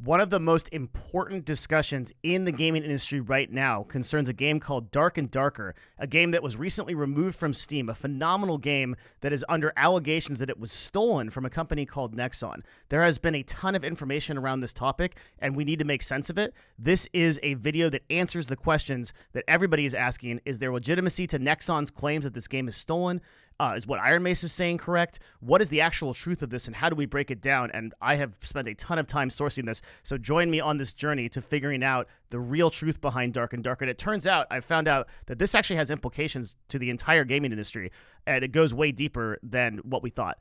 One of the most important discussions in the gaming industry right now concerns a game called Dark and Darker, a game that was recently removed from Steam, a phenomenal game that is under allegations that it was stolen from a company called Nexon. There has been a ton of information around this topic, and we need to make sense of it. This is a video that answers the questions that everybody is asking. Is there legitimacy to Nexon's claims that this game is stolen? Is what Ironmace is saying correct? What is the actual truth of this, and how do we break it down? And I have spent a ton of time sourcing this, so join me on this journey to figuring out the real truth behind Dark and Darker. And it turns out, I found out that this actually has implications to the entire gaming industry, and it goes way deeper than what we thought.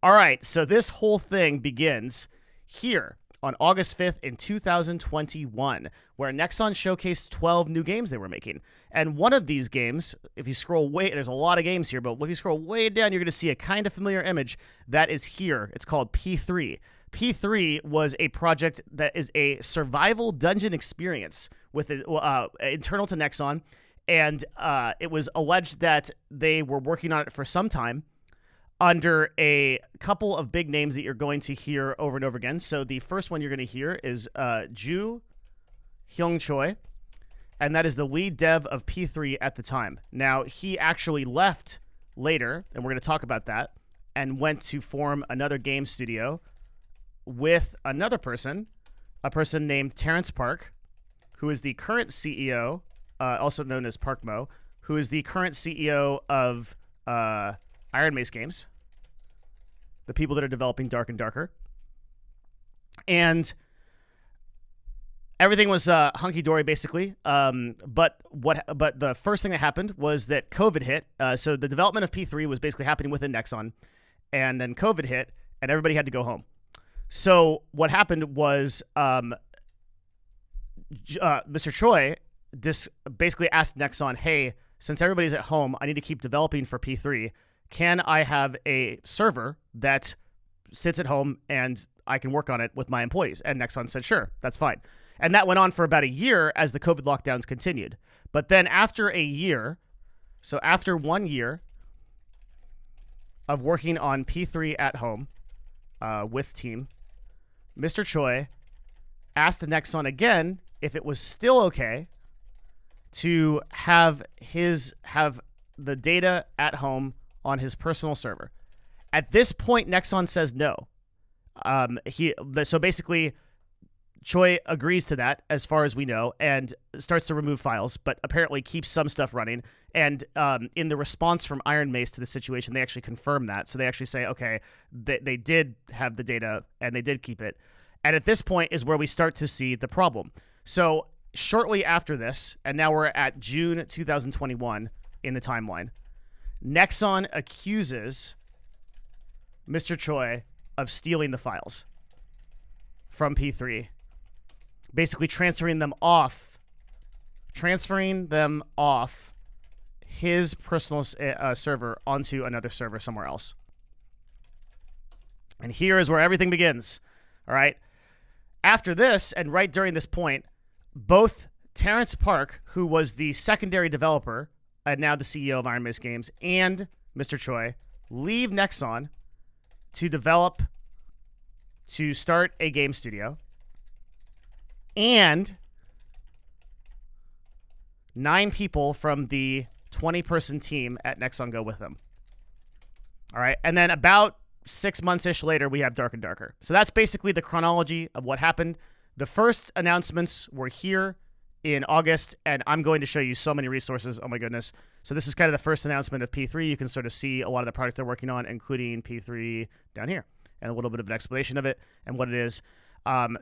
All right, so this whole thing begins here on August 5th in 2021, where Nexon showcased 12 new games they were making. And one of these games, if you scroll way, there's a lot of games here, but if you scroll way down, you're going to see a kind of familiar image that is here. It's called P3. P3 was a project that is a survival dungeon experience with internal to Nexon, and it was alleged that they were working on it for some time under a couple of big names that you're going to hear over and over again. So the first one you're going to hear is Ju Hyung Choi, and that is the lead dev of P3 at the time. Now, he actually left later, and we're going to talk about that, and went to form another game studio with another person, a person named Terrence Park, who is the current CEO, also known as Park Mo, who is the current CEO of Ironmace Games, the people that are developing Dark and Darker. And everything was hunky-dory, basically. But the first thing that happened was that COVID hit. So the development of P3 was basically happening within Nexon, and then COVID hit, and everybody had to go home. So what happened was Mr. Choi basically asked Nexon, hey, since everybody's at home, I need to keep developing for P3. Can I have a server that sits at home and I can work on it with my employees? And Nexon said, sure, that's fine. And that went on for about a year as the COVID lockdowns continued. But then after a year, so after 1 year of working on P3 at home with team, Mr. Choi asked Nexon again if it was still okay to have the data at home on his personal server. At this point, Nexon says no. So basically, Choi agrees to that, as far as we know, and starts to remove files, but apparently keeps some stuff running. And in the response from Ironmace to the situation, they actually confirm that. So they actually say, okay, they did have the data, and they did keep it. And at this point is where we start to see the problem. So shortly after this, and now we're at June 2021 in the timeline, Nexon accuses Mr. Choi of stealing the files from P3, basically transferring them off his personal server onto another server somewhere else. And here is where everything begins. All right. After this, and right during this point, both Terrence Park, who was the secondary developer and now the CEO of Ironmace Games, and Mr. Choi leave Nexon to start a game studio, and 9 people from the 20-person team at Nexon go with them. All right, and then about 6 months-ish later, we have Dark and Darker. So that's basically the chronology of what happened. The first announcements were here in August, and I'm going to show you so many resources. Oh my goodness. So this is kind of the first announcement of P3. You can sort of see a lot of the products they're working on, including P3 down here, and a little bit of an explanation of it and what it is.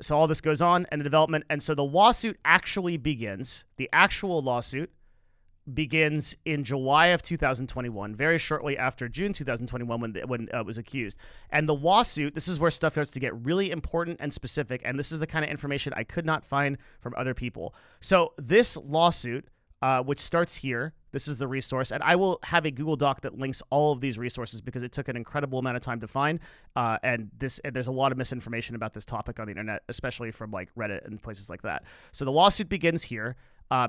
So all this goes on and the development. And so the lawsuit actually begins. The actual lawsuit begins in July of 2021, very shortly after June 2021 when it was accused. And the lawsuit, this is where stuff starts to get really important and specific, and this is the kind of information I could not find from other people. So this lawsuit, which starts here, this is the resource, and I will have a Google Doc that links all of these resources because it took an incredible amount of time to find, and there's a lot of misinformation about this topic on the internet, especially from like Reddit and places like that. So the lawsuit begins here.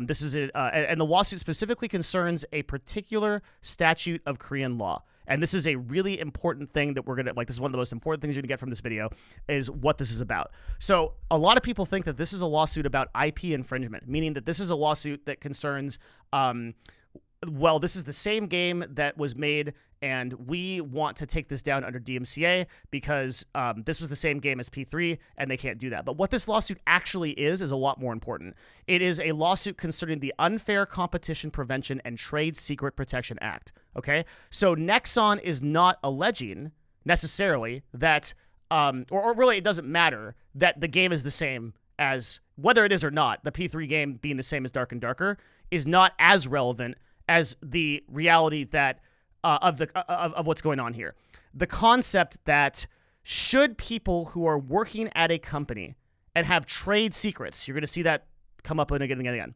This is and the lawsuit specifically concerns a particular statute of Korean law. And this is a really important thing that we're going to, like, this is one of the most important things you're going to get from this video, is what this is about. So a lot of people think that this is a lawsuit about IP infringement, meaning that this is a lawsuit that concerns, well, this is the same game that was made, and we want to take this down under DMCA because this was the same game as P3, and they can't do that. But what this lawsuit actually is a lot more important. It is a lawsuit concerning the Unfair Competition Prevention and Trade Secret Protection Act, okay? So Nexon is not alleging necessarily that, or really it doesn't matter that the game is the same as, whether it is or not, the P3 game being the same as Dark and Darker is not as relevant as the reality that of what's going on here. The concept that should people who are working at a company and have trade secrets, you're going to see that come up again and again,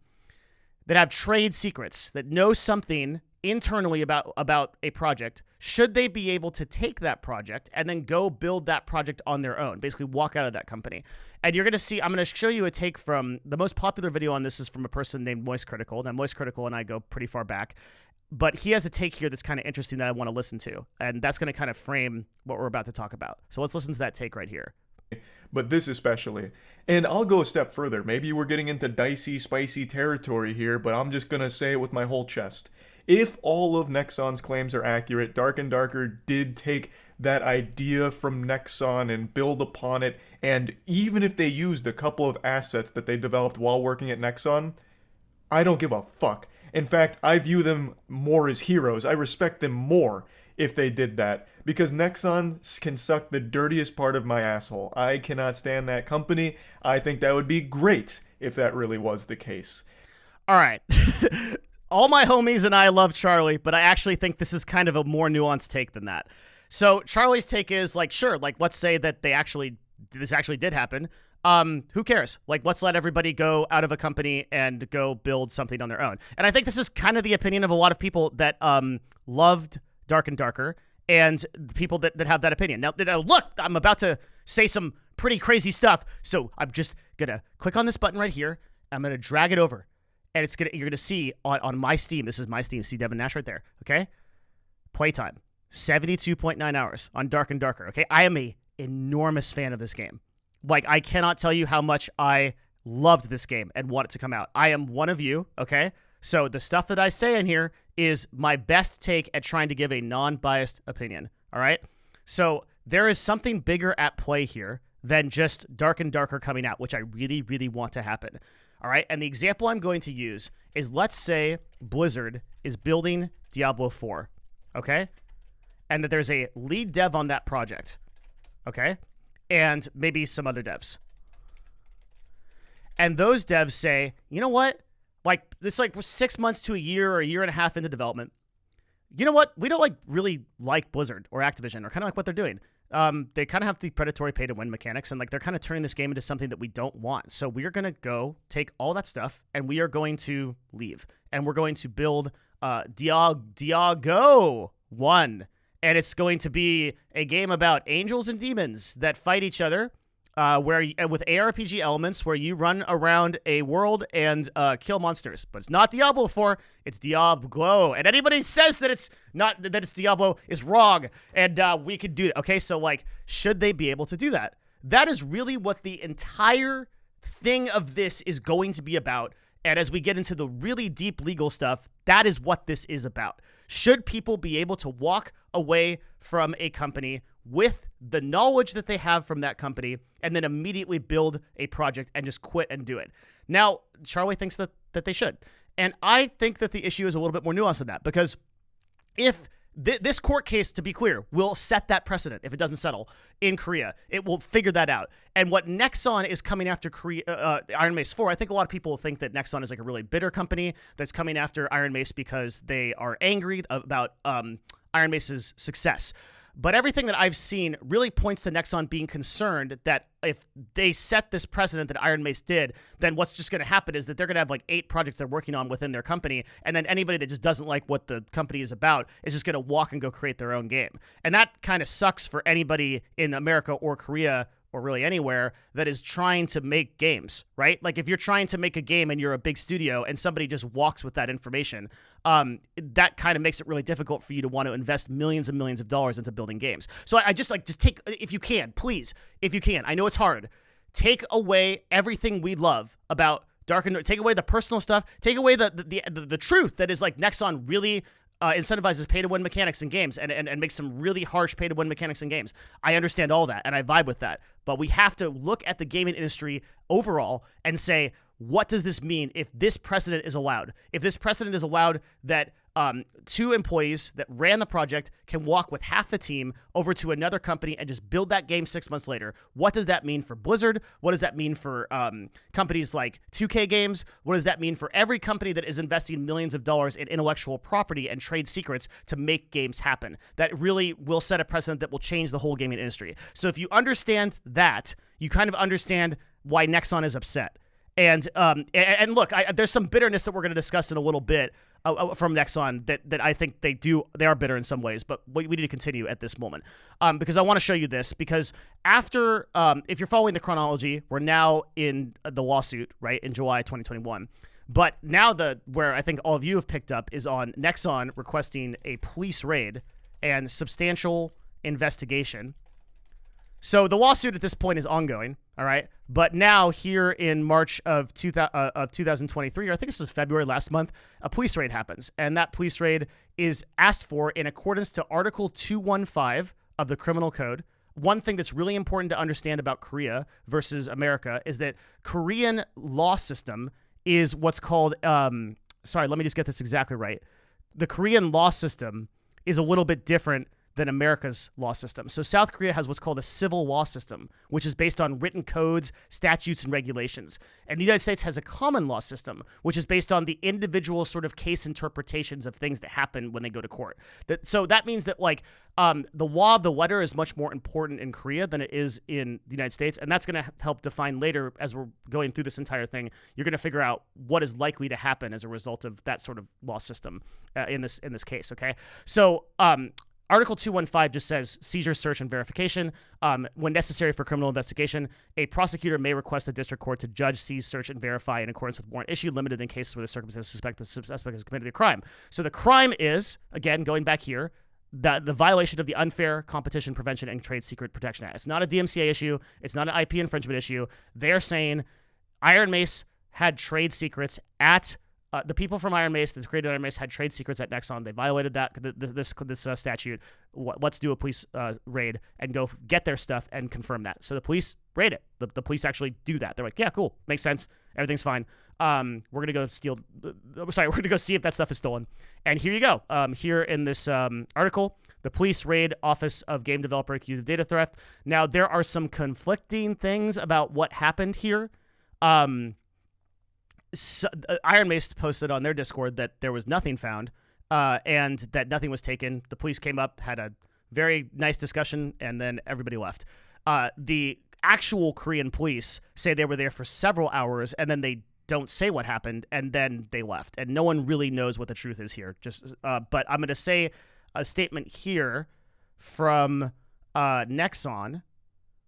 that have trade secrets, that know something internally about a project, should they be able to take that project and then go build that project on their own, basically walk out of that company. And you're going to see, I'm going to show you a take from, the most popular video on this is from a person named Moist Critical. Now, Moist Critical and I go pretty far back, but he has a take here that's kind of interesting that I want to listen to, and that's going to kind of frame what we're about to talk about. So let's listen to that take right here. But this especially. And I'll go a step further. Maybe we're getting into dicey, spicy territory here, but I'm just going to say it with my whole chest. If all of Nexon's claims are accurate, Dark and Darker did take that idea from Nexon and build upon it, and even if they used a couple of assets that they developed while working at Nexon, I don't give a fuck. In fact, I view them more as heroes. I respect them more if they did that, because Nexon can suck the dirtiest part of my asshole. I cannot stand that company. I think that would be great if that really was the case. All right. All my homies and I love Charlie, but I actually think this is kind of a more nuanced take than that. So Charlie's take is like, sure, like, let's say that this actually did happen. Who cares? Like, let's let everybody go out of a company and go build something on their own. And I think this is kind of the opinion of a lot of people that loved Dark and Darker, and the people that have that opinion. Now, look, I'm about to say some pretty crazy stuff, so I'm just gonna click on this button right here. I'm gonna drag it over, and you're gonna see on my Steam. This is my Steam. See Devin Nash right there. Okay, playtime 72.9 hours on Dark and Darker. Okay, I am a enormous fan of this game. Like, I cannot tell you how much I loved this game and want it to come out. I am one of you, okay? So the stuff that I say in here is my best take at trying to give a non-biased opinion, all right? So there is something bigger at play here than just Dark and Darker coming out, which I really, really want to happen, all right? And the example I'm going to use is, let's say Blizzard is building Diablo 4, okay? And that there's a lead dev on that project, okay? And maybe some other devs. And those devs say, you know what? Like, it's like we're 6 months to a year or a year and a half into development. You know what? We don't really like Blizzard or Activision, or kind of like what they're doing. They kind of have the predatory pay to win mechanics, and like they're kind of turning this game into something that we don't want. So we are going to go take all that stuff, and we are going to leave. And we're going to build Diago 1. And it's going to be a game about angels and demons that fight each other, with ARPG elements, where you run around a world and kill monsters. But it's not Diablo 4; it's Diablo. And anybody says that it's not, that it's Diablo, is wrong. And we could do it. Okay, so like, should they be able to do that? That is really what the entire thing of this is going to be about. And as we get into the really deep legal stuff, that is what this is about. Should people be able to walk away from a company with the knowledge that they have from that company and then immediately build a project and just quit and do it? Now, Charlie thinks that they should. And I think that the issue is a little bit more nuanced than that, because if this court case, to be clear, will set that precedent if it doesn't settle in Korea. It will figure that out. And what Nexon is coming after Ironmace for, I think a lot of people think that Nexon is like a really bitter company that's coming after Ironmace because they are angry about Ironmace's success. But everything that I've seen really points to Nexon being concerned that if they set this precedent that Ironmace did, then what's just going to happen is that they're going to have like 8 projects they're working on within their company, and then anybody that just doesn't like what the company is about is just going to walk and go create their own game. And that kind of sucks for anybody in America or Korea or really anywhere that is trying to make games, right? Like if you're trying to make a game and you're a big studio and somebody just walks with that information, that kind of makes it really difficult for you to want to invest millions and millions of dollars into building games. So I just take, if you can, please, if you can, I know it's hard, take away everything we love about Dark and take away the personal stuff, take away the truth that is like Nexon really incentivizes pay-to-win mechanics in games and makes some really harsh pay-to-win mechanics in games. I understand all that, and I vibe with that. But we have to look at the gaming industry overall and say, what does this mean if this precedent is allowed? If this precedent is allowed that 2 employees that ran the project can walk with half the team over to another company and just build that game 6 months later. What does that mean for Blizzard? What does that mean for companies like 2K Games? What does that mean for every company that is investing millions of dollars in intellectual property and trade secrets to make games happen? That really will set a precedent that will change the whole gaming industry. So if you understand that, you kind of understand why Nexon is upset. And look, there's some bitterness that we're going to discuss in a little bit from Nexon that I think they are bitter in some ways, but we need to continue at this moment because I want to show you this because after, if you're following the chronology, we're now in the lawsuit, right, in July 2021. But now where I think all of you have picked up is on Nexon requesting a police raid and substantial investigation. So the lawsuit at this point is ongoing, all right? But now here in March of 2023, or I think this was February last month, a police raid happens. And that police raid is asked for in accordance to Article 215 of the Criminal Code. One thing that's really important to understand about Korea versus America is that Korean law system is what's called, sorry, let me just get this exactly right. The Korean law system is a little bit different than America's law system. So South Korea has what's called a civil law system, which is based on written codes, statutes, and regulations. And the United States has a common law system, which is based on the individual sort of case interpretations of things that happen when they go to court. So that means that like the law of the letter is much more important in Korea than it is in the United States. And that's going to help define later as we're going through this entire thing. You're going to figure out what is likely to happen as a result of that sort of law system in this case, okay? So Article 215 just says seizure, search, and verification. When necessary for criminal investigation, a prosecutor may request the district court to judge, seize, search, and verify in accordance with warrant issued, limited in cases where the circumstances suspect the suspect has committed a crime. So the crime is, again, going back here, the violation of the Unfair Competition Prevention and Trade Secret Protection Act. It's not a DMCA issue. It's not an IP infringement issue. They're saying Ironmace had trade secrets at the people from Ironmace, that created Ironmace, had trade secrets at Nexon. They violated this statute. Let's do a police raid and go get their stuff and confirm that. So the police raid it. The police actually do that. They're like, yeah, cool, makes sense, everything's fine. We're gonna go we're gonna go see if that stuff is stolen. And here you go. Here in this article, the police raid Office of Game Developer accused of data theft. Now there are some conflicting things about what happened here. Ironmace posted on their Discord that there was nothing found and that nothing was taken. The police came up, had a very nice discussion, and then everybody left. The actual Korean police say they were there for several hours, and then they don't say what happened, and then they left. And no one really knows what the truth is here. But I'm going to say a statement here from Nexon,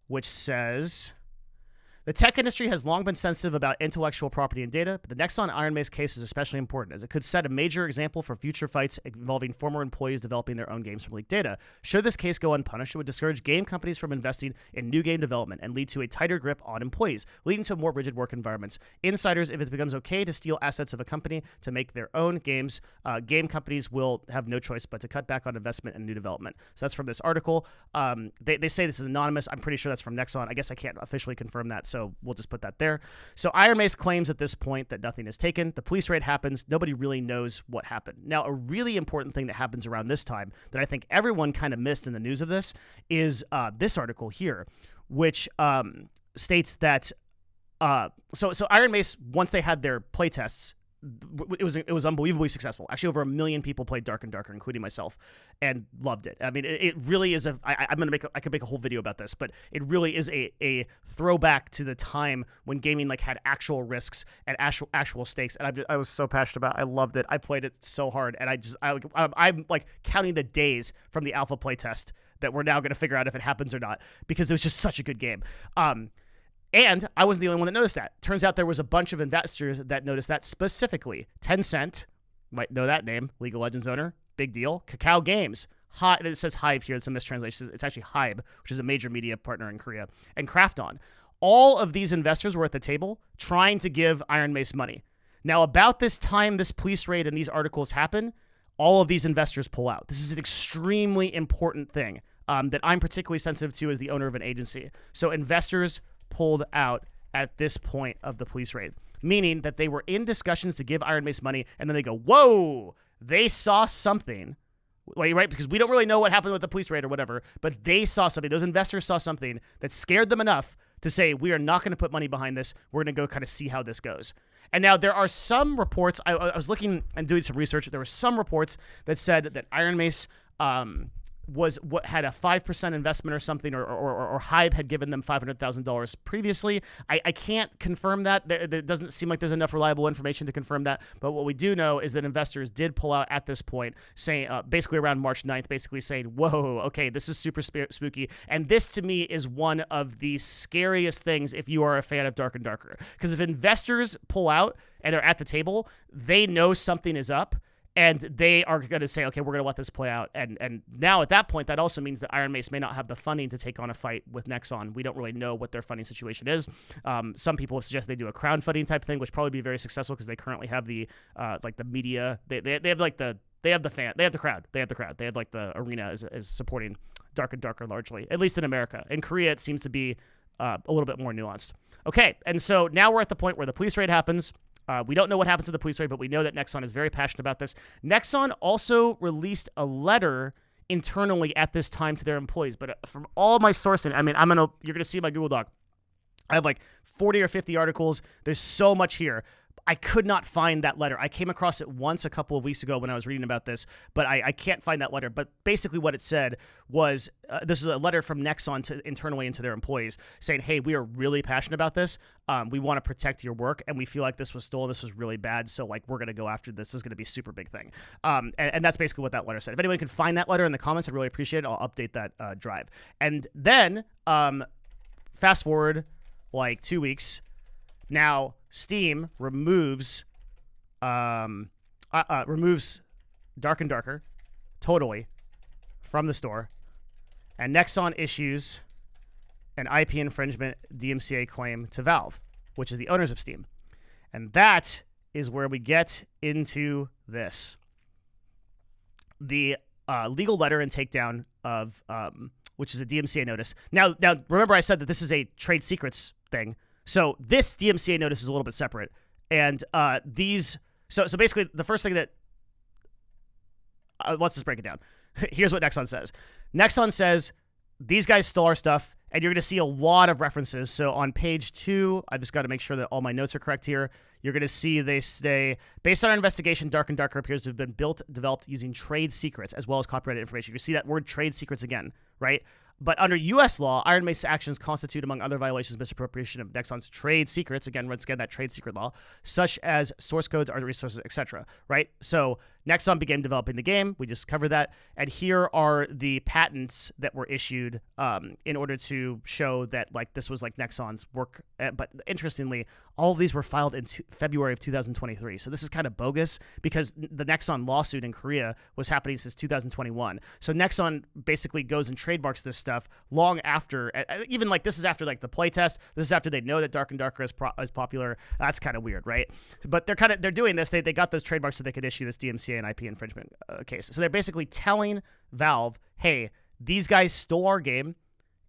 which says, the tech industry has long been sensitive about intellectual property and data, but the Nexon Ironmace case is especially important, as it could set a major example for future fights involving former employees developing their own games from leaked data. Should this case go unpunished, it would discourage game companies from investing in new game development and lead to a tighter grip on employees, leading to more rigid work environments. Insiders, if it becomes okay to steal assets of a company to make their own games, game companies will have no choice but to cut back on investment and new development. So that's from this article. They say this is anonymous. I'm pretty sure that's from Nexon. I guess I can't officially confirm that, so we'll just put that there. So Ironmace claims at this point that nothing is taken. The police raid happens. Nobody really knows what happened. Now, a really important thing that happens around this time that I think everyone kind of missed in the news of this is this article here, which states that so Ironmace, once they had their playtests, it was unbelievably successful. Actually, over 1 million people played Dark and Darker, including myself, and loved it. I mean, it really is I could make a whole video about this, but it really is a throwback to the time when gaming like had actual risks and actual stakes. And I was so passionate about it. I loved it. I played it so hard, and I'm like counting the days from the alpha playtest that we're now going to figure out if it happens or not, because it was just such a good game. And I wasn't the only one that noticed that. Turns out there was a bunch of investors that noticed that specifically. Tencent, might know that name, League of Legends owner, big deal. Kakao Games, it says Hive here, it's a mistranslation. It's actually Hive, which is a major media partner in Korea, and Krafton. All of these investors were at the table trying to give Ironmace money. Now, about this time this police raid and these articles happen, all of these investors pull out. This is an extremely important thing that I'm particularly sensitive to as the owner of an agency. So investors pulled out at this point of the police raid, meaning that they were in discussions to give Ironmace money, and then they go, whoa, they saw something. Right? Because we don't really know what happened with the police raid or whatever, but they saw something. Those investors saw something that scared them enough to say, we are not going to put money behind this. We're going to go kind of see how this goes. And now there are some reports, I was looking and doing some research, there were some reports that said that Ironmace was what had a 5% investment or something, or Hive had given them $500,000 previously. I can't confirm that. There doesn't seem like there's enough reliable information to confirm that. But what we do know is that investors did pull out at this point, saying basically around March 9th, basically saying, whoa, okay, this is super spooky. And this to me is one of the scariest things if you are a fan of Dark and Darker. Because if investors pull out and they're at the table, they know something is up. And they are going to say, okay, we're going to let this play out. And now at that point, that also means that Ironmace may not have the funding to take on a fight with Nexon. We don't really know what their funding situation is. Some people have suggested they do a crowdfunding type thing, which probably be very successful because they currently have the like the media. They have like the fan. They have the crowd. They have like the arena is supporting Dark and Darker largely, at least in America. In Korea, it seems to be a little bit more nuanced. Okay, and so now we're at the point where the police raid happens. We don't know what happens to the police raid, but we know that Nexon is very passionate about this. Nexon also released a letter internally at this time to their employees. But from all my sourcing, I mean, you're gonna see my Google Doc. I have like 40 or 50 articles. There's so much here. I could not find that letter. I came across it once a couple of weeks ago when I was reading about this, but I can't find that letter. But basically what it said was, this is a letter from Nexon internally into their employees saying, hey, we are really passionate about this. We want to protect your work, and we feel like this was stolen. This was really bad. So like, we're going to go after this. This is going to be a super big thing. And that's basically what that letter said. If anyone can find that letter in the comments, I'd really appreciate it. I'll update that drive. And then fast forward like 2 weeks. Now, Steam removes Dark and Darker totally from the store, and Nexon issues an IP infringement DMCA claim to Valve, which is the owners of Steam. And that is where we get into this. The legal letter and takedown of, which is a DMCA notice. Now, remember I said that this is a trade secrets thing. So this DMCA notice is a little bit separate. And so basically the first thing that, let's just break it down. Here's what Nexon says. Nexon says, these guys stole our stuff, and you're going to see a lot of references. So on page 2, I just got to make sure that all my notes are correct here. You're going to see they say, based on our investigation, Dark and Darker appears to have been developed using trade secrets as well as copyrighted information. You see that word trade secrets again, right? But under U.S. law, Ironmace's actions constitute, among other violations, misappropriation of Nexon's trade secrets. Again, once again, that trade secret law, such as source codes, art resources, etc. Right? So Nexon began developing the game. We just covered that. And here are the patents that were issued in order to show that like this was like Nexon's work. But interestingly, all of these were filed in February of 2023. So this is kind of bogus because the Nexon lawsuit in Korea was happening since 2021. So Nexon basically goes and trademarks this stuff long after, even like this is after like the playtest. This is after they know that Dark and Darker is popular. That's kind of weird, right? But they're doing this. They got those trademarks so they could issue this DMCA and IP infringement case. So they're basically telling Valve, hey, these guys stole our game.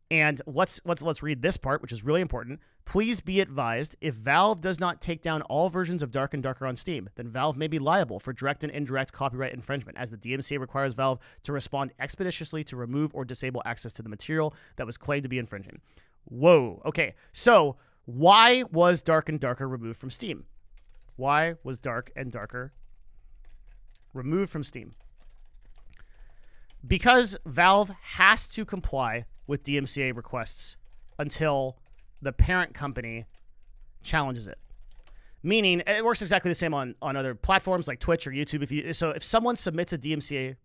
And let's read this part, which is really important. Please be advised, if Valve does not take down all versions of Dark and Darker on Steam, then Valve may be liable for direct and indirect copyright infringement, as the DMCA requires Valve to respond expeditiously to remove or disable access to the material that was claimed to be infringing. Whoa. Okay, so why was Dark and Darker removed from Steam? Why was Dark and Darker removed from Steam? Because Valve has to comply with DMCA requests until the parent company challenges it. Meaning, it works exactly the same on other platforms like Twitch or YouTube. If someone submits a DMCA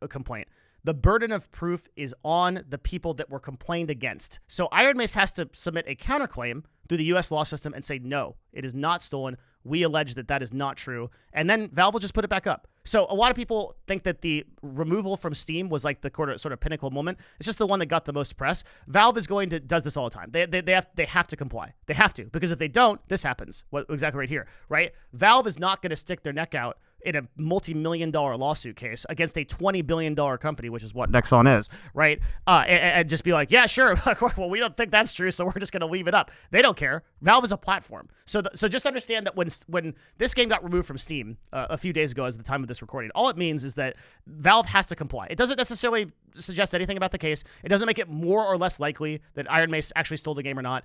complaint, the burden of proof is on the people that were complained against. So Ironmace has to submit a counterclaim through the U.S. law system and say, no, it is not stolen. We allege that that is not true. And then Valve will just put it back up. So a lot of people think that the removal from Steam was like the sort of pinnacle moment. It's just the one that got the most press. Valve does this all the time. They have to comply. They have to, because if they don't, this happens. What exactly right here, right? Valve is not going to stick their neck out in a multi-million-dollar lawsuit case against a $20 billion company, which is what Nexon is, right? And just be like, yeah, sure. Well, we don't think that's true, so we're just going to leave it up. They don't care. Valve is a platform. So just understand that when this game got removed from Steam a few days ago, as the time of this recording, all it means is that Valve has to comply. It doesn't necessarily suggest anything about the case. It doesn't make it more or less likely that Ironmace actually stole the game or not.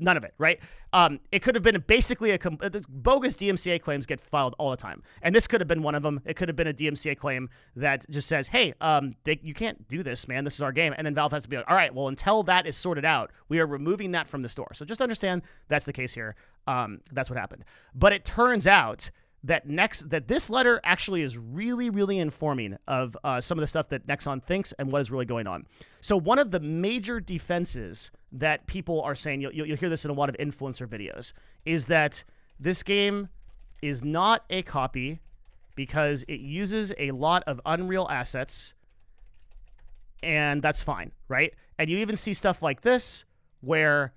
None of it, right? It could have been basically bogus DMCA claims get filed all the time. And this could have been one of them. It could have been a DMCA claim that just says, hey, you can't do this, man. This is our game. And then Valve has to be like, all right, well, until that is sorted out, we are removing that from the store. So just understand that's the case here. That's what happened. But it turns out that this letter actually is really, really informing of some of the stuff that Nexon thinks and what is really going on. So one of the major defenses that people are saying, you'll hear this in a lot of influencer videos, is that this game is not a copy because it uses a lot of Unreal assets, and that's fine, right? And you even see stuff like this, where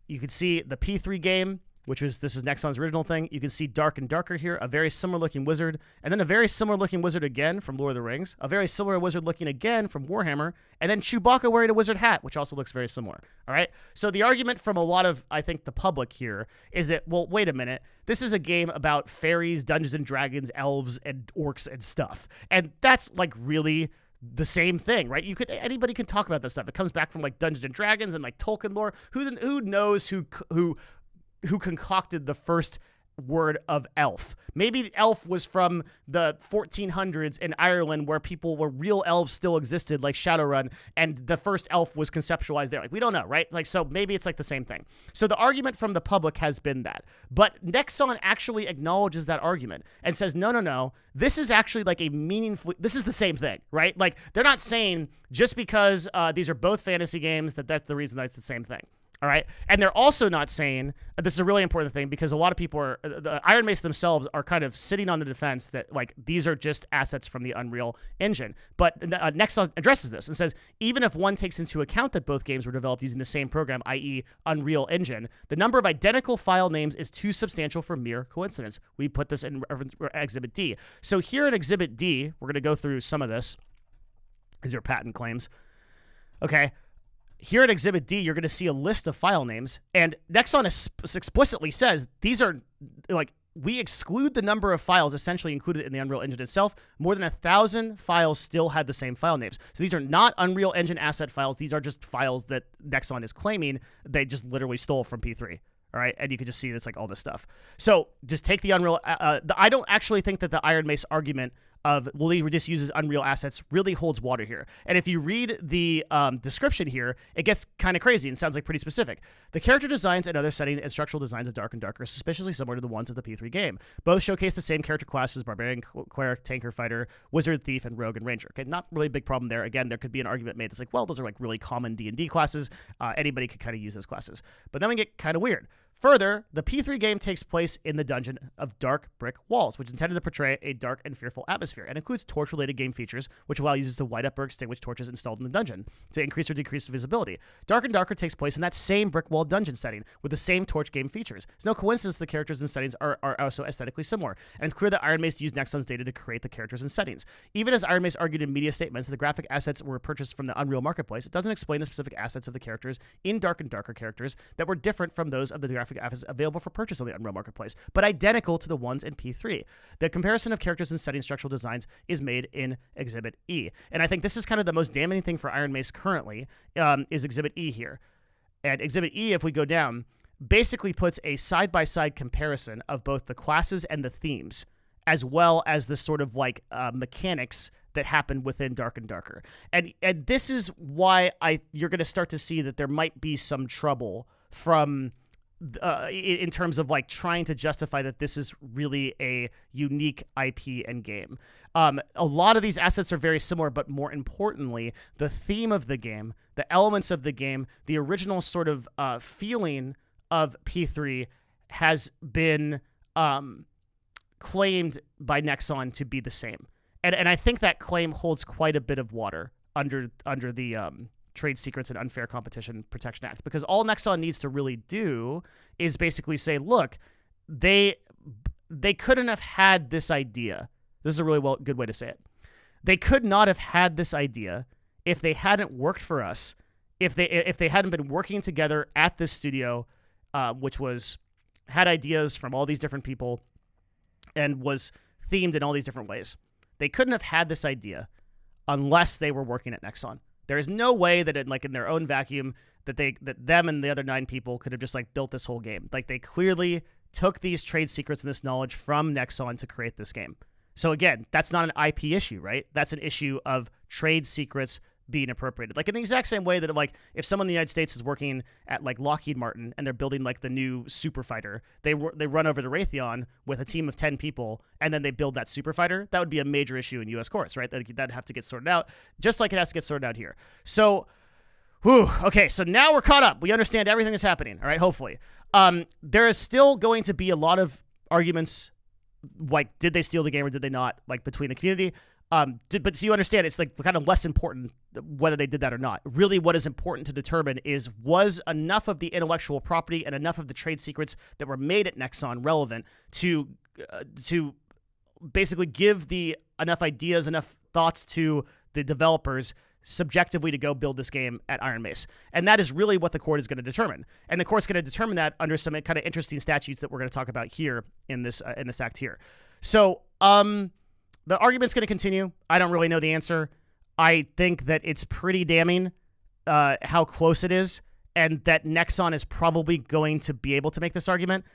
you could see the P3 game, this is Nexon's original thing. You can see Dark and Darker here, a very similar looking wizard, and then a very similar looking wizard again from Lord of the Rings, a very similar wizard looking again from Warhammer, and then Chewbacca wearing a wizard hat, which also looks very similar. All right. So the argument from a lot of, I think, the public here is that, well, wait a minute. This is a game about fairies, Dungeons and Dragons, elves, and orcs and stuff. And that's like really the same thing, right? Anybody can talk about this stuff. It comes back from like Dungeons and Dragons and like Tolkien lore. Who knows who concocted the first word of elf? Maybe elf was from the 1400s in Ireland, where real elves still existed, like Shadowrun, and the first elf was conceptualized there. Like, we don't know, right? Like, so maybe it's like the same thing. So the argument from the public has been that. But Nexon actually acknowledges that argument and says, no, this is actually like this is the same thing, right? Like, they're not saying just because these are both fantasy games that's the reason that it's the same thing. All right. And they're also not saying, this is a really important thing, because a lot of people the Ironmace themselves are kind of sitting on the defense that, like, these are just assets from the Unreal Engine. But Nexon addresses this and says, even if one takes into account that both games were developed using the same program, i.e. Unreal Engine, the number of identical file names is too substantial for mere coincidence. We put this in Exhibit D. So here in Exhibit D, we're going to go through some of this. These are patent claims. Okay. Here at Exhibit D, you're going to see a list of file names, and Nexon explicitly says these are, like, we exclude the number of files essentially included in the Unreal Engine itself. More than 1,000 files still had the same file names. So these are not Unreal Engine asset files. These are just files that Nexon is claiming they just literally stole from P3. All right, and you can just see it's like all this stuff. So just take the Unreal. I don't actually think that the Ironmace argument of, well, he just uses Unreal assets really holds water here. And if you read the description here, it gets kind of crazy and sounds like pretty specific. The character designs and other setting and structural designs of Dark and Darker are suspiciously similar to the ones of the P3 game. Both showcase the same character classes: Barbarian, Cleric, Tanker, Fighter, Wizard, Thief, and Rogue and Ranger. Okay, not really a big problem there. Again, there could be an argument made that's like, well, those are like really common D&D classes. Anybody could kind of use those classes. But then we get kind of weird. Further, the P3 game takes place in the dungeon of dark brick walls, which is intended to portray a dark and fearful atmosphere, and includes torch-related game features, which allow users to light up or extinguish torches installed in the dungeon to increase or decrease visibility. Dark and Darker takes place in that same brick wall dungeon setting with the same torch game features. It's no coincidence the characters and settings are also aesthetically similar, and it's clear that Ironmace used Nexon's data to create the characters and settings. Even as Ironmace argued in media statements that the graphic assets were purchased from the Unreal Marketplace, it doesn't explain the specific assets of the characters in Dark and Darker characters that were different from those of the graphic assets available for purchase on the Unreal Marketplace, but identical to the ones in P3. The comparison of characters and setting structural designs is made in Exhibit E. And I think this is kind of the most damning thing for Ironmace currently, is Exhibit E here. And Exhibit E, if we go down, basically puts a side-by-side comparison of both the classes and the themes, as well as the sort of like mechanics that happen within Dark and Darker. And this is why you're going to start to see that there might be some trouble from in terms of like trying to justify that this is really a unique IP and game. A lot of these assets are very similar, but more importantly, the theme of the game, the elements of the game, the original sort of feeling of P3 has been claimed by Nexon to be the same. And I think that claim holds quite a bit of water under the Trade Secrets and Unfair Competition Protection Act, because all Nexon needs to really do is basically say, look, they couldn't have had this idea. This is a really good way to say it. They could not have had this idea if they hadn't worked for us, if they hadn't been working together at this studio, which had ideas from all these different people and was themed in all these different ways. They couldn't have had this idea unless they were working at Nexon. There is no way that in their own vacuum that them and the other 9 people could have just like built this whole game. Like, they clearly took these trade secrets and this knowledge from Nexon to create this game. So again, that's not an IP issue, right? That's an issue of trade secrets being appropriated. Like, in the exact same way that, like, if someone in the United States is working at like Lockheed Martin and they're building like the new super fighter, they run over to Raytheon with a team of 10 people and then they build that super fighter, that would be a major issue in U.S. courts, right? That'd have to get sorted out, just like it has to get sorted out here. So, okay, so now we're caught up. We understand everything that's happening, all right, hopefully. There is still going to be a lot of arguments, like, did they steal the game or did they not, like, between the community. But so you understand, it's like kind of less important whether they did that or not. Really, what is important to determine is, was enough of the intellectual property and enough of the trade secrets that were made at Nexon relevant to basically give enough ideas, enough thoughts to the developers subjectively to go build this game at Ironmace. And that is really what the court is going to determine. And the court's going to determine that under some kind of interesting statutes that we're going to talk about here in this act here. So, the argument's going to continue. I don't really know the answer. I think that it's pretty damning how close it is, and that Nexon is probably going to be able to make this argument.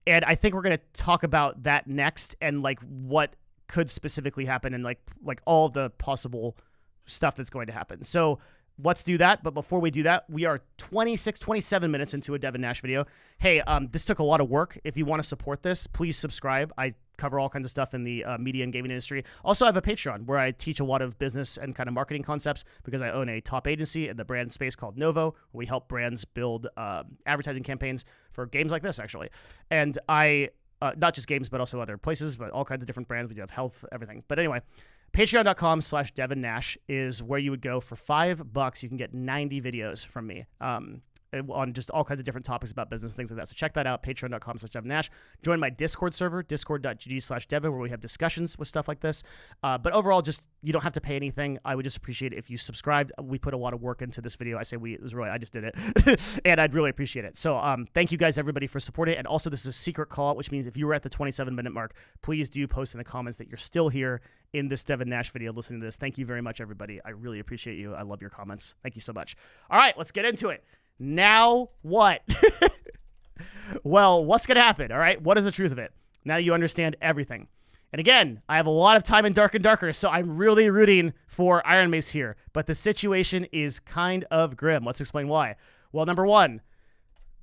And I think we're going to talk about that next, and like what could specifically happen, and like all the possible stuff that's going to happen. So let's do that. But before we do that, we are 27 minutes into a Devin Nash video. Hey, this took a lot of work. If you want to support this, please subscribe. I cover all kinds of stuff in the media and gaming industry. Also, I have a Patreon where I teach a lot of business and kind of marketing concepts, because I own a top agency in the brand space called Novo. We help brands build advertising campaigns for games like this, actually. And I, not just games, but also other places, but all kinds of different brands. We do have health, everything. But anyway, patreon.com/Devin Nash is where you would go. For $5. You can get 90 videos from me on just all kinds of different topics about business, things like that. So check that out, patreon.com/Devin Nash. Join my Discord server, discord.gg/Devin, where we have discussions with stuff like this. But overall, just, you don't have to pay anything. I would just appreciate it if you subscribed. We put a lot of work into this video. I say we, it was really, I just did it. And I'd really appreciate it. So thank you guys, everybody, for supporting it. And also, this is a secret call out, which means if you were at the 27-minute mark, please do post in the comments that you're still here in this Devin Nash video listening to this. Thank you very much, everybody. I really appreciate you. I love your comments. Thank you so much. All right, let's get into it. Now what? Well, what's going to happen, all right? What is the truth of it? Now you understand everything. And again, I have a lot of time in Dark and Darker, so I'm really rooting for Ironmace here. But the situation is kind of grim. Let's explain why. Well, number one,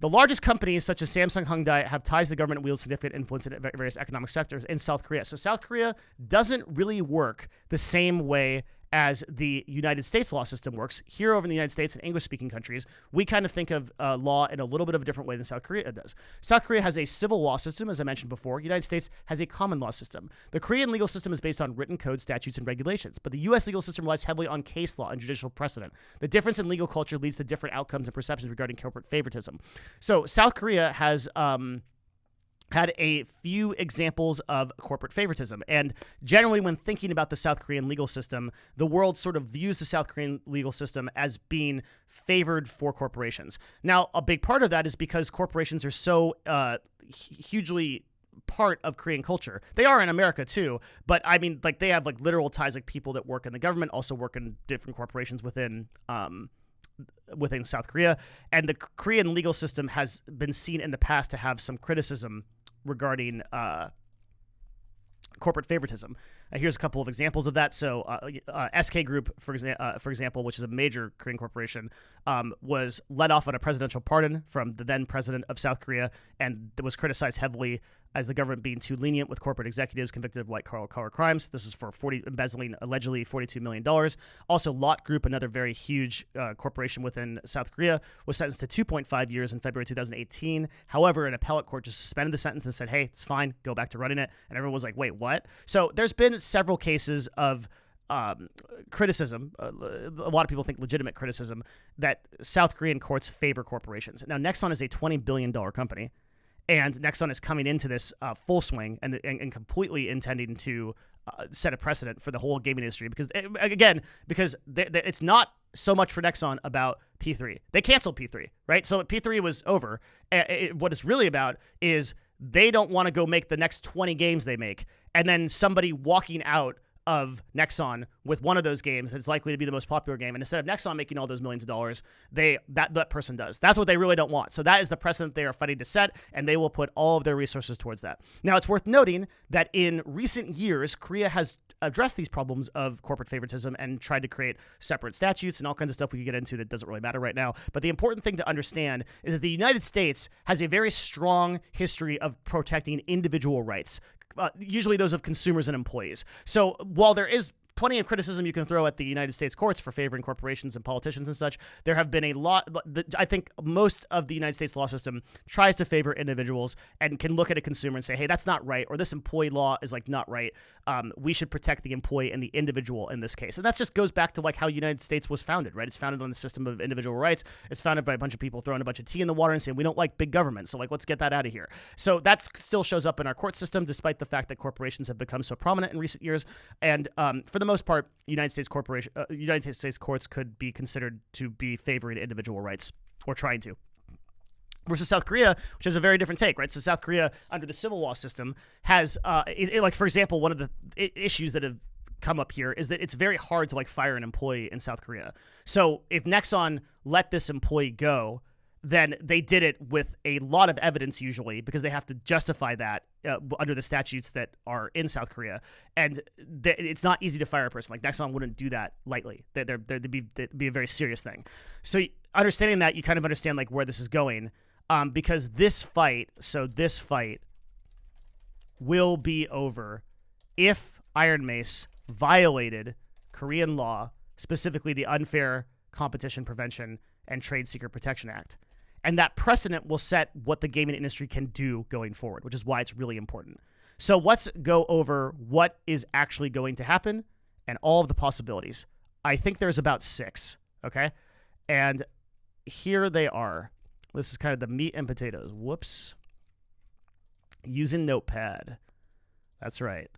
the largest companies such as Samsung, Hyundai have ties to the government and wield significant influence in various economic sectors in South Korea. So South Korea doesn't really work the same way as the United States law system works. Here over in the United States and English-speaking countries, we kind of think of law in a little bit of a different way than South Korea does. South Korea has a civil law system, as I mentioned before. The United States has a common law system. The Korean legal system is based on written code, statutes, and regulations, but the U.S. legal system relies heavily on case law and judicial precedent. The difference in legal culture leads to different outcomes and perceptions regarding corporate favoritism. So South Korea has had a few examples of corporate favoritism. And generally, when thinking about the South Korean legal system, the world sort of views the South Korean legal system as being favored for corporations. Now, a big part of that is because corporations are so hugely part of Korean culture. They are in America too, but I mean, like, they have like literal ties, like people that work in the government also work in different corporations within South Korea. And the Korean legal system has been seen in the past to have some criticism regarding corporate favoritism. Here's a couple of examples of that. So SK Group, for example, which is a major Korean corporation, was let off on a presidential pardon from the then president of South Korea, and was criticized heavily as the government being too lenient with corporate executives convicted of white-collar crimes. This is for embezzling allegedly $42 million. Also, Lot Group, another very huge corporation within South Korea, was sentenced to 2.5 years in February 2018. However, an appellate court just suspended the sentence and said, hey, it's fine, go back to running it. And everyone was like, wait, what? So there's been several cases of criticism, a lot of people think legitimate criticism, that South Korean courts favor corporations. Now, Nexon is a $20 billion company, and Nexon is coming into this full swing and completely intending to set a precedent for the whole gaming industry. Because, it's not so much for Nexon about P3. They canceled P3, right? So P3 was over. What it's really about is they don't want to go make the next 20 games they make, and then somebody walking out of Nexon with one of those games that's likely to be the most popular game, and instead of Nexon making all those millions of dollars, that person does. That's what they really don't want. So that is the precedent they are fighting to set, and they will put all of their resources towards that. Now, it's worth noting that in recent years, Korea has addressed these problems of corporate favoritism and tried to create separate statutes and all kinds of stuff we could get into that doesn't really matter right now. But the important thing to understand is that the United States has a very strong history of protecting individual rights. Usually those of consumers and employees. So while there is plenty of criticism you can throw at the United States courts for favoring corporations and politicians and such, there have been a lot. I think most of the United States law system tries to favor individuals and can look at a consumer and say, hey, that's not right, or this employee law is like not right. We should protect the employee and the individual in this case. And that just goes back to like how United States was founded, right? It's founded on the system of individual rights. It's founded by a bunch of people throwing a bunch of tea in the water and saying, we don't like big government, so like let's get that out of here. So that still shows up in our court system, despite the fact that corporations have become so prominent in recent years. And for the most part, United States courts could be considered to be favoring individual rights, or trying to. Versus South Korea, which has a very different take, right? So South Korea, under the civil law system, has, like, for example, one of the issues that have come up here is that it's very hard to, like, fire an employee in South Korea. So if Nexon let this employee go, then they did it with a lot of evidence usually, because they have to justify that under the statutes that are in South Korea. And it's not easy to fire a person. Like, Nexon wouldn't do that lightly. That'd be a very serious thing. So understanding that, you kind of understand like where this is going, because this fight will be over if Ironmace violated Korean law, specifically the Unfair Competition Prevention and Trade Secret Protection Act. And that precedent will set what the gaming industry can do going forward, which is why it's really important. So let's go over what is actually going to happen and all of the possibilities. I think there's about 6, okay? And here they are. This is kind of the meat and potatoes. Whoops. Using Notepad. That's right.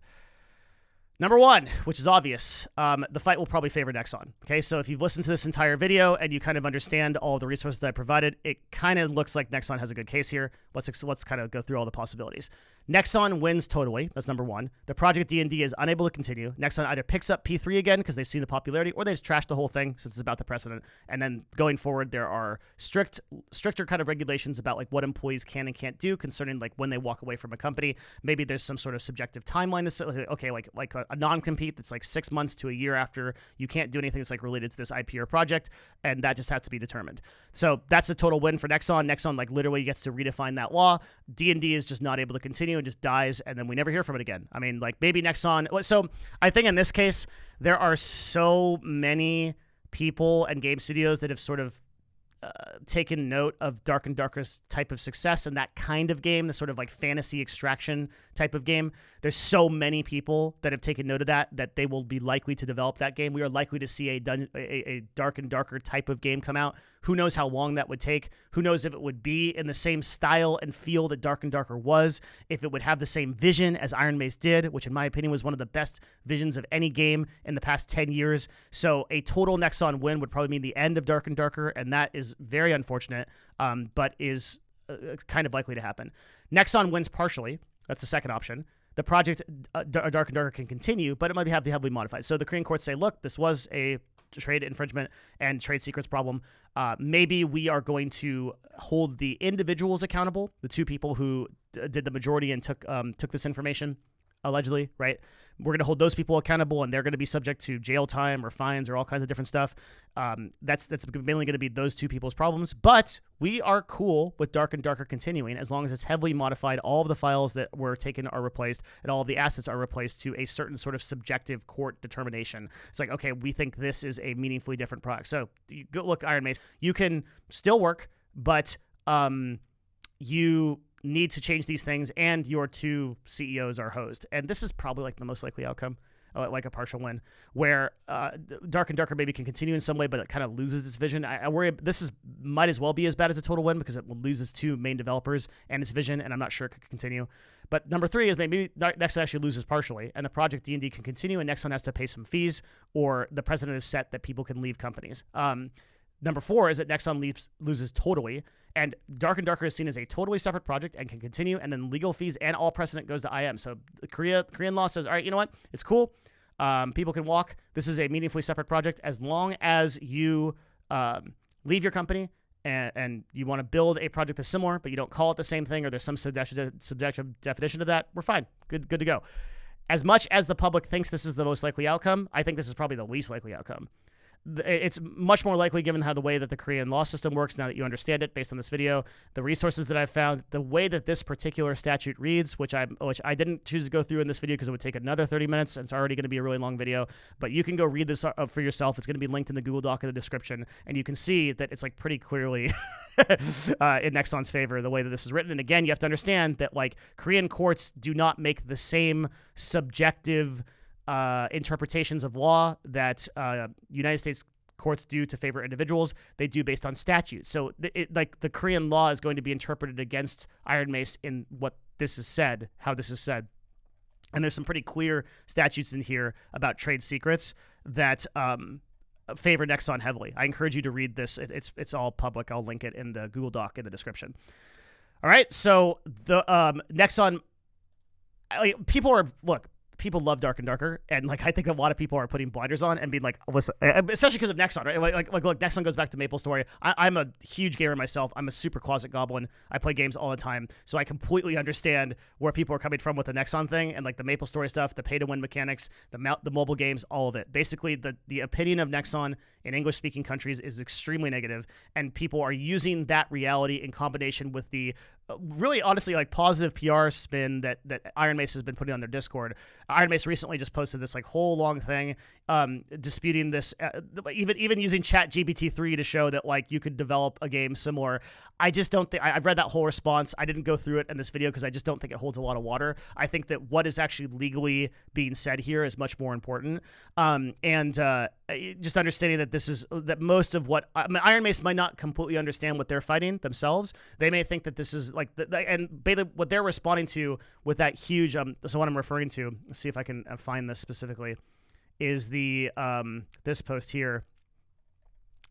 Number 1, which is obvious, the fight will probably favor Nexon. Okay, so if you've listened to this entire video and you kind of understand all of the resources that I provided, it kind of looks like Nexon has a good case here. Let's kind of go through all the possibilities. Nexon wins totally. That's number 1. The project D&D is unable to continue. Nexon either picks up P3 again because they've seen the popularity, or they just trash the whole thing since it's about the precedent. And then going forward, there are stricter kind of regulations about like what employees can and can't do concerning like when they walk away from a company. Maybe there's some sort of subjective timeline that's okay, like a non-compete that's like 6 months to a year after you can't do anything that's like related to this IP or project, and that just has to be determined. So that's a total win for Nexon. Nexon like literally gets to redefine that law. D&D is just not able to continue and just dies, and then we never hear from it again. I mean, like maybe Nexon. So I think in this case, there are so many people and game studios that have sort of taken note of Dark and Darker's type of success and that kind of game, the sort of like fantasy extraction type of game. There's so many people that have taken note of that they will be likely to develop that game. We are likely to see a Dark and Darker type of game come out. Who knows how long that would take? Who knows if it would be in the same style and feel that Dark and Darker was, if it would have the same vision as Ironmace did, which in my opinion was one of the best visions of any game in the past 10 years. So a total Nexon win would probably mean the end of Dark and Darker, and that is very unfortunate, but is kind of likely to happen. Nexon wins partially. That's the second option. The project Dark and Darker can continue, but it might have to be heavily modified. So the Korean courts say, look, this was a trade infringement and trade secrets problem. Maybe we are going to hold the individuals accountable, the 2 people who did the majority and took this information. allegedly, right? We're going to hold those people accountable, and they're going to be subject to jail time or fines or all kinds of different stuff. That's mainly going to be those two people's problems. But we are cool with Dark and Darker continuing as long as it's heavily modified. All of the files that were taken are replaced, and all of the assets are replaced to a certain sort of subjective court determination. It's like, okay, we think this is a meaningfully different product. So you go look, Ironmace, you can still work, but you need to change these things, and your two CEOs are hosed. And this is probably like the most likely outcome, like a partial win, where Dark and Darker maybe can continue in some way, but it kind of loses its vision. I worry might as well be as bad as a total win because it will lose its two main developers and its vision, and I'm not sure it could continue. But number 3 is maybe Nexon actually loses partially, and the project D&D can continue, and Nexon has to pay some fees, or the precedent is set that people can leave companies. Number 4 is that Nexon loses totally, and Dark and Darker is seen as a totally separate project and can continue, and then legal fees and all precedent goes to IM. So Korean law says, all right, you know what? It's cool. People can walk. This is a meaningfully separate project as long as you leave your company and you want to build a project that's similar, but you don't call it the same thing, or there's some subjective definition of that. We're fine. Good to go. As much as the public thinks this is the most likely outcome, I think this is probably the least likely outcome. It's much more likely, given how the way that the Korean law system works, now that you understand it based on this video, the resources that I've found, the way that this particular statute reads, which I didn't choose to go through in this video because it would take another 30 minutes, and it's already going to be a really long video, but you can go read this for yourself. It's going to be linked in the Google Doc in the description, and you can see that it's like pretty clearly in Nexon's favor, the way that this is written. And again, you have to understand that like Korean courts do not make the same subjective interpretations of law that United States courts do to favor individuals. They do based on statutes. So like the Korean law is going to be interpreted against Ironmace in what this is said, how this is said. And there's some pretty clear statutes in here about trade secrets that favor Nexon heavily. I encourage you to read this. It's all public. I'll link it in the Google Doc in the description. All right, so the Nexon, people love Dark and Darker, and like I think a lot of people are putting blinders on and being like, listen, especially because of Nexon, right? Like look, Nexon goes back to MapleStory. I'm a huge gamer myself. I'm a super closet goblin. I play games all the time, so I completely understand where people are coming from with the Nexon thing and like the MapleStory stuff, the pay-to-win mechanics, the mobile games, all of it. Basically, the opinion of Nexon in English-speaking countries is extremely negative, and people are using that reality in combination with the really honestly like positive PR spin that Ironmace has been putting on their Discord. Ironmace recently just posted this like whole long thing disputing this, even using ChatGPT-3 to show that like you could develop a game similar. I just don't think I've read that whole response. I didn't go through it in this video because I just don't think it holds a lot of water. I think that what is actually legally being said here is much more important. Just understanding that most of what Ironmace might not completely understand what they're fighting themselves. They may think that this is like and basically what they're responding to with that huge so what I'm referring to, let's see if I can find this specifically, is the this post here.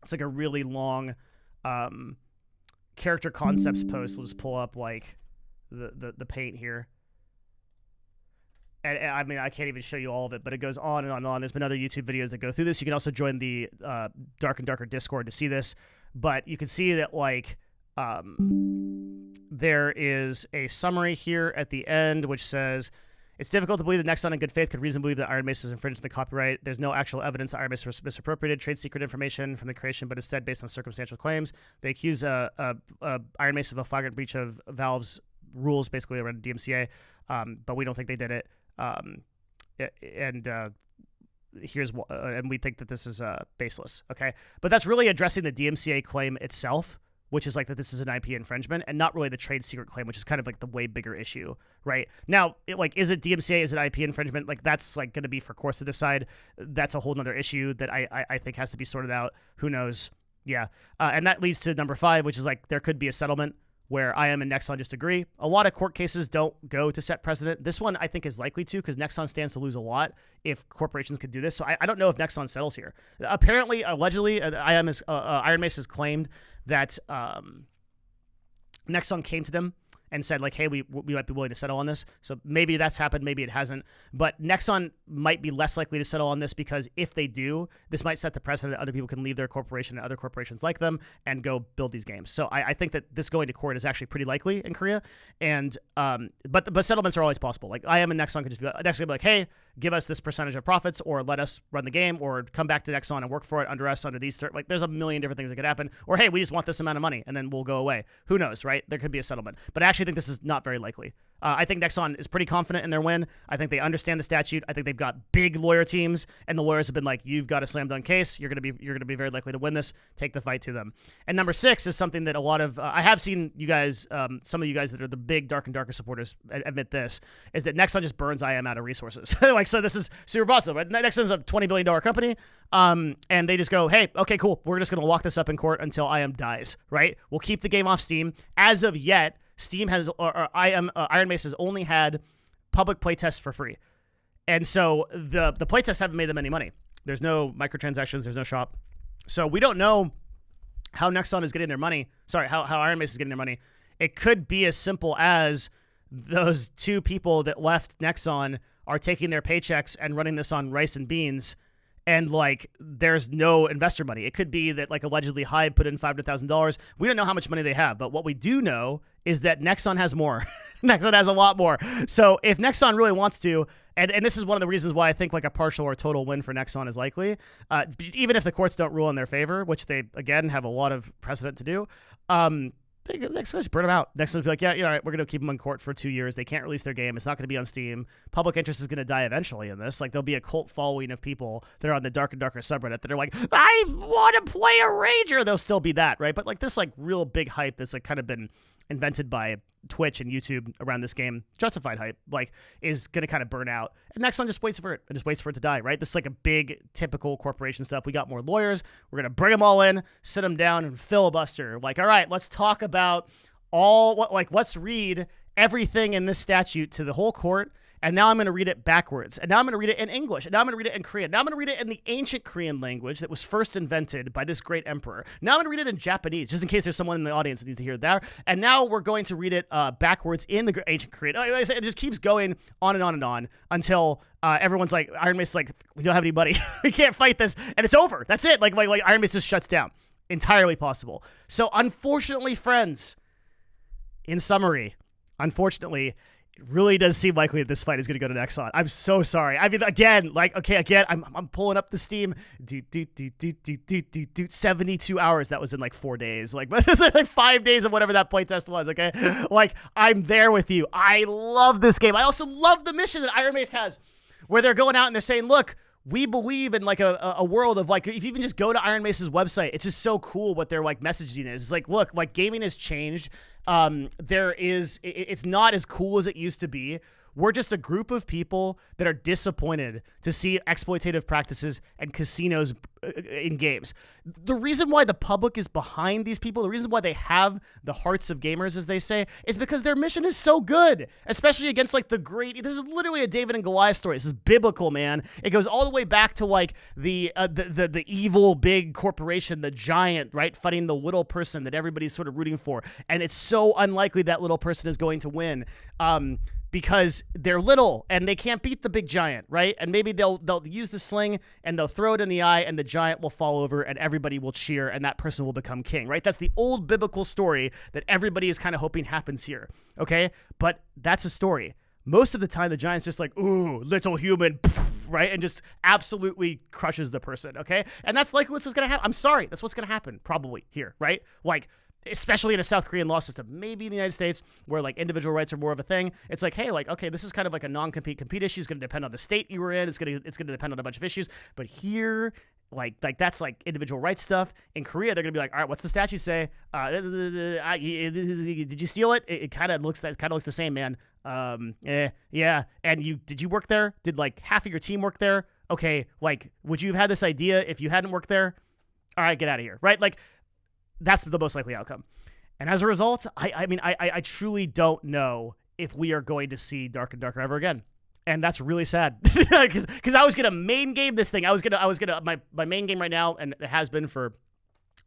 It's like a really long character concepts post. We'll just pull up like the paint here. And I mean, I can't even show you all of it, but it goes on and on and on. There's been other YouTube videos that go through this. You can also join the Dark and Darker Discord to see this. But you can see that, like, there is a summary here at the end, which says, it's difficult to believe that Nexon in good faith could reasonably believe that Ironmace has infringed the copyright. There's no actual evidence that Ironmace misappropriated trade secret information from the creation, but instead based on circumstantial claims. They accuse Ironmace of a flagrant breach of Valve's rules, basically around DMCA, but we don't think they did it. And we think that this is baseless. Okay, but that's really addressing the DMCA claim itself, which is like that this is an IP infringement, and not really the trade secret claim, which is kind of like the way bigger issue, right? Now, is it DMCA? Is it IP infringement? Like that's like going to be for courts to decide. That's a whole nother issue that I think has to be sorted out. Who knows? Yeah, and that leads to number 5, which is like there could be a settlement where IM and Nexon just agree. A lot of court cases don't go to set precedent. This one I think is likely to, because Nexon stands to lose a lot if corporations could do this. So I don't know if Nexon settles here. Apparently, allegedly, Ironmace has claimed that Nexon came to them and said like, hey, we might be willing to settle on this. So maybe that's happened, maybe it hasn't. But Nexon might be less likely to settle on this because if they do, this might set the precedent that other people can leave their corporation and other corporations like them and go build these games. So I think that this going to court is actually pretty likely in Korea. And but settlements are always possible. Like IM and Nexon could just be like, hey, give us this percentage of profits, or let us run the game, or come back to Nexon and work for it under us under these like there's a million different things that could happen. Or hey, we just want this amount of money and then we'll go away. Who knows, right? There could be a settlement. But I actually think this is not very likely. I think Nexon is pretty confident in their win. I think they understand the statute. I think they've got big lawyer teams, and the lawyers have been like, "You've got a slam dunk case. You're gonna be very likely to win this. Take the fight to them." And number 6 is something that a lot of I have seen you guys, some of you guys that are the big Dark and Darker supporters admit this, is that Nexon just burns IM out of resources. Like, so this is super possible. Right? Nexon's a $20 billion company, and they just go, "Hey, okay, cool. We're just gonna lock this up in court until IM dies. Right? We'll keep the game off Steam. As of yet." Steam has, or Ironmace has only had public playtests for free. And so the playtests haven't made them any money. There's no microtransactions, there's no shop. So we don't know how Nexon is getting their money. Sorry, how Ironmace is getting their money. It could be as simple as those 2 people that left Nexon are taking their paychecks and running this on rice and beans, and like there's no investor money. It could be that like allegedly Hive put in $500,000. We don't know how much money they have, but what we do know is that Nexon has more. Nexon has a lot more. So if Nexon really wants to, and this is one of the reasons why I think like a partial or total win for Nexon is likely, even if the courts don't rule in their favor, which they again have a lot of precedent to do. Nexon just burn them out. Nexon will be like, yeah, all right, we're going to keep them in court for 2 years. They can't release their game. It's not going to be on Steam. Public interest is going to die eventually in this. Like, there'll be a cult following of people that are on the Dark and Darker subreddit that are like, I want to play a Ranger. There'll still be that, right? But like this like real big hype that's like kind of been invented by Twitch and YouTube around this game, justified hype, like is going to kind of burn out. And Nexon just waits for it and just waits for it to die, right? This is like a big typical corporation stuff. We got more lawyers. We're going to bring them all in, sit them down and filibuster. Like, all right, let's talk about let's read everything in this statute to the whole court. And now I'm going to read it backwards. And now I'm going to read it in English. And now I'm going to read it in Korean. Now I'm going to read it in the ancient Korean language that was first invented by this great emperor. Now I'm going to read it in Japanese, just in case there's someone in the audience that needs to hear that. And now we're going to read it backwards in the ancient Korean. It just keeps going on and on and on until everyone's like, Ironmace is like, we don't have any money. We can't fight this. And it's over. That's it. Like Ironmace just shuts down. Entirely possible. So unfortunately, friends, in summary, unfortunately, it really does seem likely that this fight is going to go to Nexon. I'm so sorry. I mean, again, I'm pulling up the Steam. 72 hours. That was in like 4 days. Like, it's like 5 days of whatever that playtest was, okay? Like, I'm there with you. I love this game. I also love the mission that Ironmace has, where they're going out and they're saying, look, we believe in like a world of like, if you even just go to Ironmace's website, it's just so cool what their like messaging is. It's like, look, like gaming has changed. It's not as cool as it used to be. We're just a group of people that are disappointed to see exploitative practices and casinos in games. The reason why the public is behind these people, the reason why they have the hearts of gamers, as they say, is because their mission is so good, especially against like the great. This is literally a David and Goliath story. This is biblical, man. It goes all the way back to like the evil big corporation, the giant, right, fighting the little person that everybody's sort of rooting for, and it's so unlikely that little person is going to win. Because they're little and they can't beat the big giant, right? And maybe they'll use the sling and they'll throw it in the eye and the giant will fall over and everybody will cheer and that person will become king, right? That's the old biblical story that everybody is kind of hoping happens here, okay? But that's a story. Most of the time, the giant's just like, ooh, little human, right? And just absolutely crushes the person, okay? And that's likely what's going to happen. I'm sorry. That's what's going to happen probably here, right? Like, especially in a South Korean law system, maybe in the United States where like individual rights are more of a thing. It's like, hey, like, okay, this is kind of like a non-compete issue. It's going to depend on the state you were in. It's going to depend on a bunch of issues. But here, like that's like individual rights stuff. In Korea, they're going to be like, all right, what's the statute say? Did you steal it? It kind of looks the same, man. Yeah. And did you work there? Did like half of your team work there? Okay, like, would you have had this idea if you hadn't worked there? All right, get out of here, right? Like, that's the most likely outcome. And as a result, I truly don't know if we are going to see Dark and Darker ever again. And that's really sad because I was going to main game this thing. My main game right now, and it has been for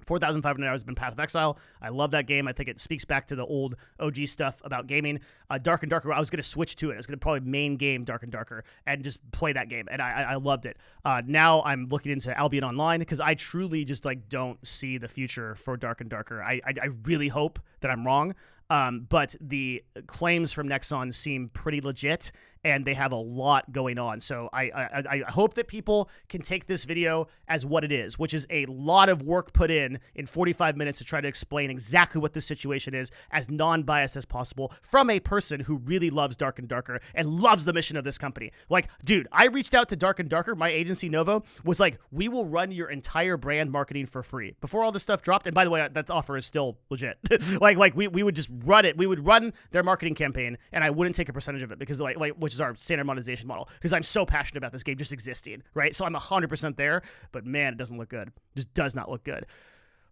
4,500 hours has been Path of Exile. I love that game. I think it speaks back to the old OG stuff about gaming. Dark and Darker, I was going to switch to it. I was going to probably main game Dark and Darker and just play that game. And I loved it. Now I'm looking into Albion Online because I truly just like don't see the future for Dark and Darker. I really hope that I'm wrong. But the claims from Nexon seem pretty legit, and they have a lot going on. So I hope that people can take this video as what it is, which is a lot of work put in 45 minutes to try to explain exactly what this situation is as non-biased as possible from a person who really loves Dark and Darker and loves the mission of this company. Like, dude, I reached out to Dark and Darker. My agency, Novo, was like, we will run your entire brand marketing for free. Before all this stuff dropped, and by the way, that offer is still legit. like we would just run it. We would run their marketing campaign, and I wouldn't take a percentage of it because like which is our standard monetization model, because I'm so passionate about this game just existing, right? So I'm 100% there, but man, it doesn't look good. It just does not look good.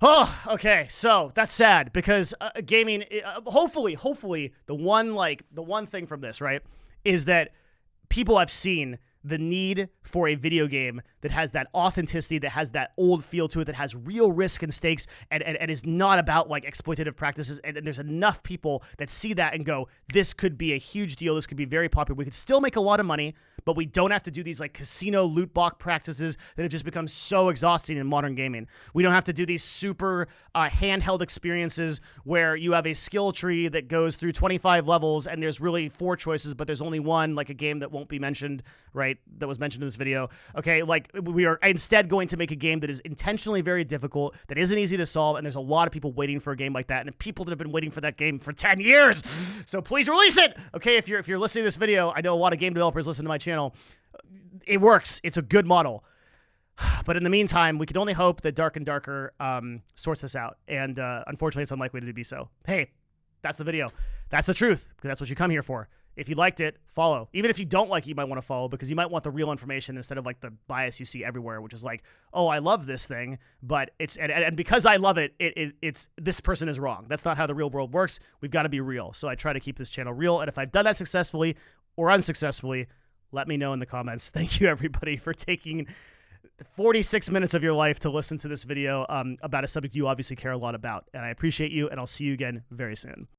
Oh, okay. So that's sad because gaming, hopefully the one thing from this, right, is that people have seen the need for a video game that has that authenticity, that has that old feel to it, that has real risk and stakes, and is not about like exploitative practices. And there's enough people that see that and go, this could be a huge deal. This could be very popular. We could still make a lot of money, but we don't have to do these like casino loot box practices that have just become so exhausting in modern gaming. We don't have to do these super handheld experiences where you have a skill tree that goes through 25 levels and there's really 4 choices, but there's only one, like a game that won't be mentioned, right? That was mentioned in this video. Okay, like we are instead going to make a game that is intentionally very difficult, that isn't easy to solve, and there's a lot of people waiting for a game like that, and people that have been waiting for that game for 10 years. So please release it. Okay, if you're listening to this video, I know a lot of game developers listen to my channel. It works. It's a good model. But in the meantime, we can only hope that Dark and Darker sorts this out, and unfortunately, it's unlikely to be so. Hey, that's the video. That's the truth, because that's what you come here for. If you liked it, follow. Even if you don't like it, you might want to follow because you might want the real information instead of like the bias you see everywhere, which is like, oh, I love this thing, but it's and because I love it, it's this person is wrong. That's not how the real world works. We've got to be real. So I try to keep this channel real, and if I've done that successfully or unsuccessfully, let me know in the comments. Thank you, everybody, for taking 46 minutes of your life to listen to this video about a subject you obviously care a lot about, and I appreciate you, and I'll see you again very soon.